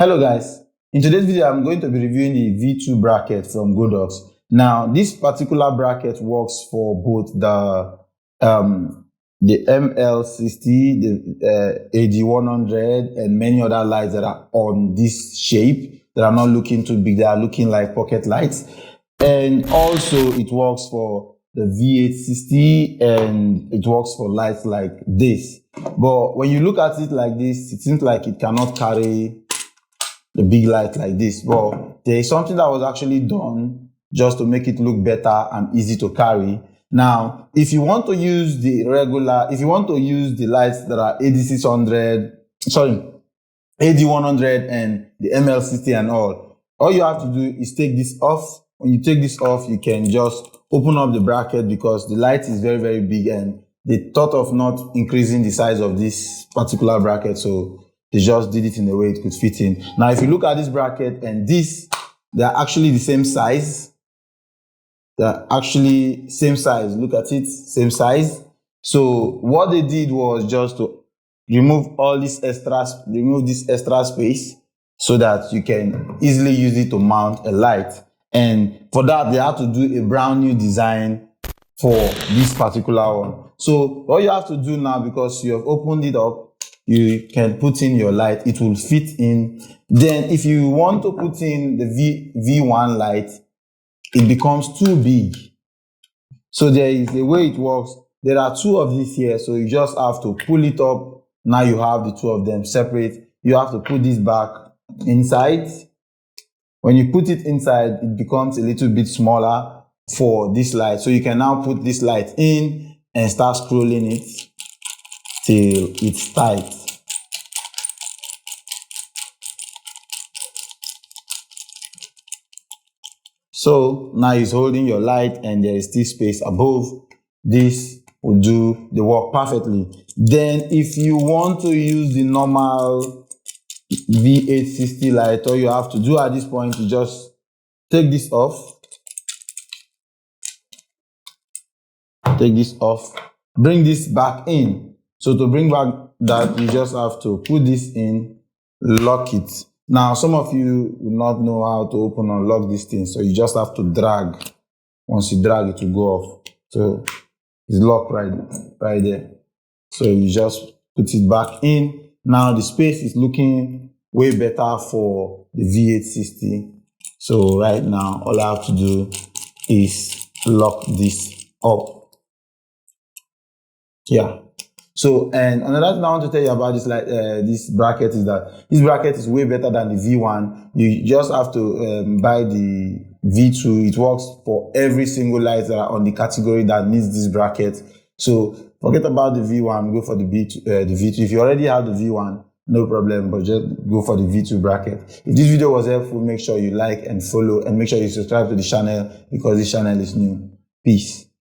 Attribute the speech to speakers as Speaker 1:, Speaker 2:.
Speaker 1: Hello guys, in today's video I'm going to be reviewing the V2 bracket from Godox. Now this particular bracket works for both the ML60, the AD100 and many other lights that are on this shape that are not looking too big, they are looking like pocket lights. And also it works for the V860 and it works for lights like this. But when you look at it like this, it seems like it cannot carry the big light like this, but there is something that was actually done just to make it look better and easy to carry. Now, if you want to use the lights that are AD100 and the ML60 and all you have to do is take this off. When you take this off, you can just open up the bracket because the light is very, very big and they thought of not increasing the size of this particular bracket, so they just did it in a way it could fit in. Now, if you look at this bracket and this, they're actually the same size. They're actually same size. Look at it, same size. So what they did was just to remove this extra space so that you can easily use it to mount a light. And for that, they had to do a brand new design for this particular one. So what you have to do now, because you have opened it up, you can put in your light, it will fit in. Then if you want to put in the V1 light, it becomes too big. So there is a way it works. There are two of these here, so you just have to pull it up. Now you have the two of them separate. You have to put this back inside. When you put it inside, it becomes a little bit smaller for this light. So you can now put this light in and start scrolling it till it's tight. So now it's holding your light and there is still space above. This will do the work perfectly. Then if you want to use the normal V860 light, all you have to do at this point is just take this off. Take this off. Bring this back in. So to bring back that, you just have to put this in, lock it. Now, some of you will not know how to open and lock this thing, so you just have to drag. Once you drag, it will go off. So it's locked right there. So you just put it back in. Now the space is looking way better for the V860. So right now, all I have to do is lock this up. Yeah. So, and another thing I want to tell you about this bracket is that this bracket is way better than the V1. You just have to buy the V2. It works for every single light that are on the category that needs this bracket. So forget about the V1, go for the V2. If you already have the V1, no problem, but just go for the V2 bracket. If this video was helpful, make sure you like and follow, and make sure you subscribe to the channel because this channel is new. Peace.